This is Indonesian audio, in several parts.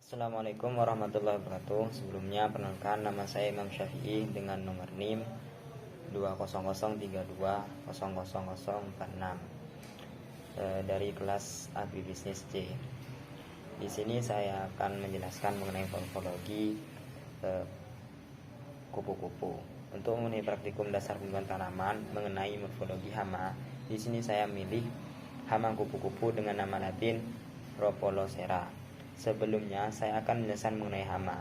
Assalamualaikum warahmatullahi wabarakatuh. Sebelumnya perkenalkan, nama saya Imam Syafi'i dengan nomor NIM 20032000046 dari kelas Agribisnis C. Di sini saya akan menjelaskan mengenai morfologi kupu-kupu. Untuk mengenai praktikum dasar pembuatan tanaman mengenai morfologi hama, di sini saya milih hama kupu-kupu dengan nama Latin Rhopalocera. Sebelumnya saya akan menjelaskan mengenai hama.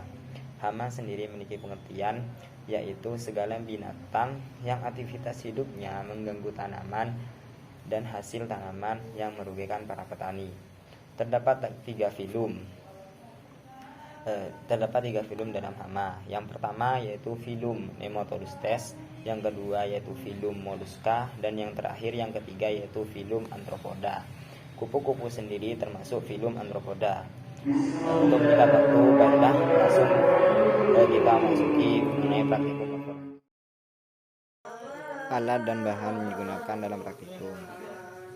Hama sendiri memiliki pengertian, yaitu segala binatang yang aktivitas hidupnya mengganggu tanaman dan hasil tanaman yang merugikan para petani. Terdapat tiga filum dalam hama. Yang pertama yaitu filum Nematolustes, yang kedua yaitu filum Mollusca, dan yang terakhir yang ketiga yaitu filum Arthropoda. Kupu-kupu sendiri termasuk filum Arthropoda. Untuk menyingkat waktu, baiklah langsung kita masuki mengenai praktikum. Alat dan bahan yang digunakan dalam praktikum.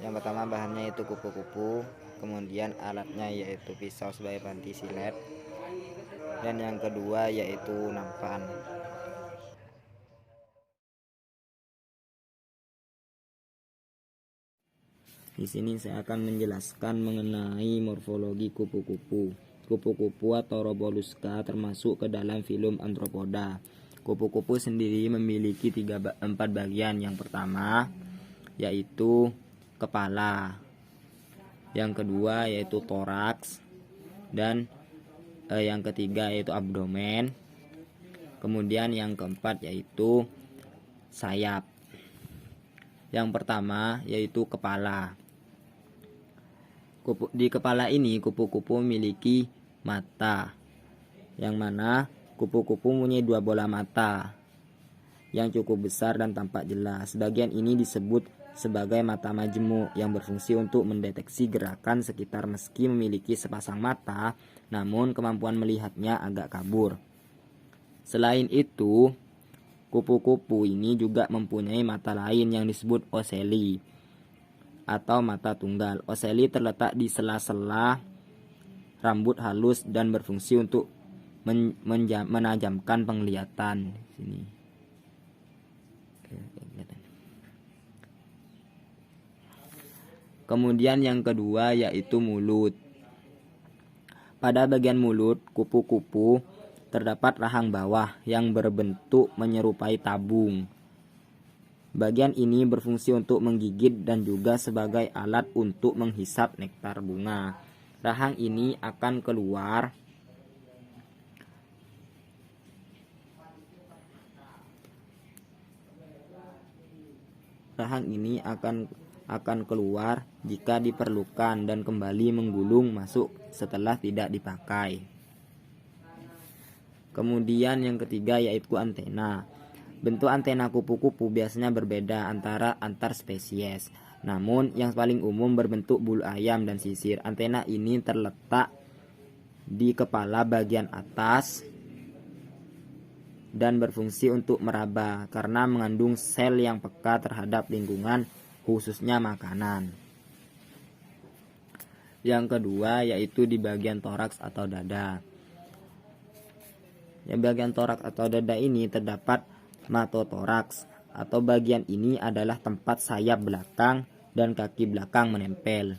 Yang pertama bahannya yaitu kupu-kupu, kemudian alatnya yaitu pisau sebagai panti silet, dan yang kedua yaitu nampan. Di sini saya akan menjelaskan mengenai morfologi kupu-kupu. Kupu-kupu atau Rhopalocera termasuk ke dalam filum Arthropoda. Kupu-kupu sendiri memiliki 4 bagian. Yang pertama yaitu kepala, yang kedua yaitu toraks, dan yang ketiga yaitu abdomen. Kemudian yang keempat yaitu sayap. Yang pertama yaitu kepala. Di kepala ini kupu-kupu memiliki mata, yang mana kupu-kupu mempunyai 2 bola mata yang cukup besar dan tampak jelas. Bagian ini disebut sebagai mata majemuk yang berfungsi untuk mendeteksi gerakan sekitar. Meski memiliki sepasang mata, namun kemampuan melihatnya agak kabur. Selain itu, kupu-kupu ini juga mempunyai mata lain yang disebut ocelli atau mata tunggal. Ocelli terletak di sela-sela rambut halus dan berfungsi untuk menajamkan penglihatan. Sini. Kemudian yang kedua yaitu mulut. Pada bagian mulut kupu-kupu terdapat rahang bawah yang berbentuk menyerupai tabung. Bagian ini berfungsi untuk menggigit dan juga sebagai alat untuk menghisap nektar bunga. Rahang ini akan keluar jika diperlukan dan kembali menggulung masuk setelah tidak dipakai. Kemudian yang ketiga yaitu antena. Bentuk antena kupu-kupu biasanya berbeda antar spesies. Namun yang paling umum berbentuk bulu ayam dan sisir. Antena ini terletak di kepala bagian atas dan berfungsi untuk meraba karena mengandung sel yang peka terhadap lingkungan, khususnya makanan. Yang kedua yaitu di bagian toraks atau dada. Yang bagian toraks atau dada ini terdapat matotoraks, atau bagian ini adalah tempat sayap belakang dan kaki belakang menempel.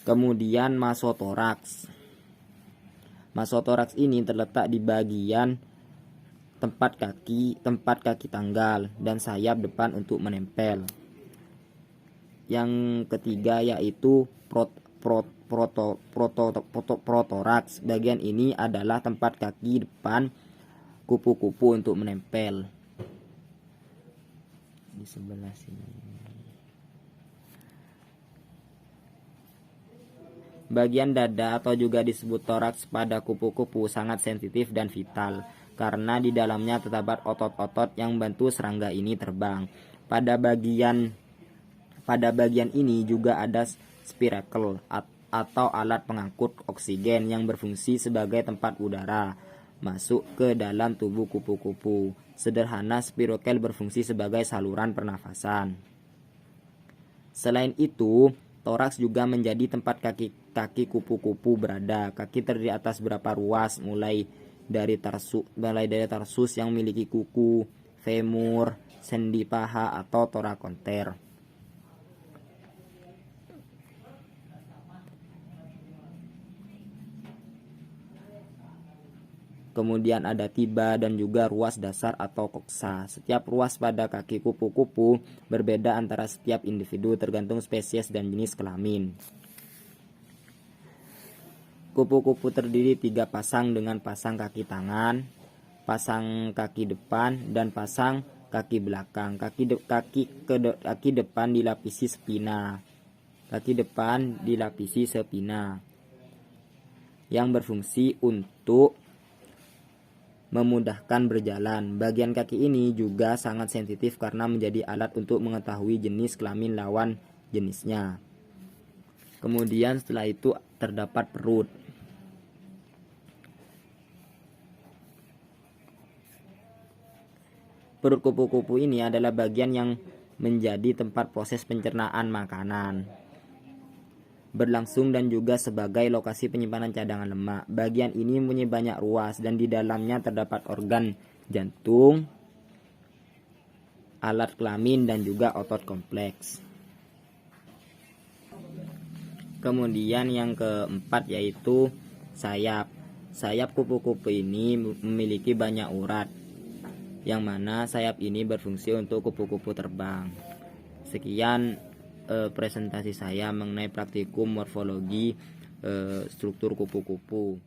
Kemudian masotoraks. Masotoraks ini terletak di bagian tempat kaki tanggal dan sayap depan untuk menempel. Yang ketiga yaitu protoraks. Bagian ini adalah tempat kaki depan kupu-kupu untuk menempel. Di sebelah sini. Bagian dada atau juga disebut toraks pada kupu-kupu sangat sensitif dan vital karena di dalamnya terdapat otot-otot yang membantu serangga ini terbang. Pada bagian ini juga ada spiracle atau alat pengangkut oksigen yang berfungsi sebagai tempat udara masuk ke dalam tubuh kupu-kupu. Sederhana, spiracle berfungsi sebagai saluran pernafasan. Selain itu, Toraks juga menjadi tempat kaki kupu-kupu berada. Kaki terdiri atas beberapa ruas, mulai dari tarsus yang memiliki kuku, femur, sendi paha atau torakonter. Kemudian ada tiba dan juga ruas dasar atau koksa. Setiap ruas pada kaki kupu-kupu berbeda antara setiap individu tergantung spesies dan jenis kelamin. Kupu-kupu terdiri 3 pasang dengan pasang kaki tangan, pasang kaki depan, dan pasang kaki belakang. Kaki depan dilapisi spina. Kaki depan dilapisi spina yang berfungsi untuk memudahkan berjalan. Bagian kaki ini juga sangat sensitif karena menjadi alat untuk mengetahui jenis kelamin lawan jenisnya. Kemudian setelah itu terdapat perut. Perut kupu-kupu ini adalah bagian yang menjadi tempat proses pencernaan makanan, berlangsung dan juga sebagai lokasi penyimpanan cadangan lemak. Bagian ini mempunyai banyak ruas dan di dalamnya terdapat organ jantung, alat kelamin dan juga otot kompleks. Kemudian yang keempat yaitu sayap. Sayap kupu-kupu ini memiliki banyak urat, yang mana sayap ini berfungsi untuk kupu-kupu terbang. Sekian presentasi saya mengenai praktikum morfologi struktur kupu-kupu.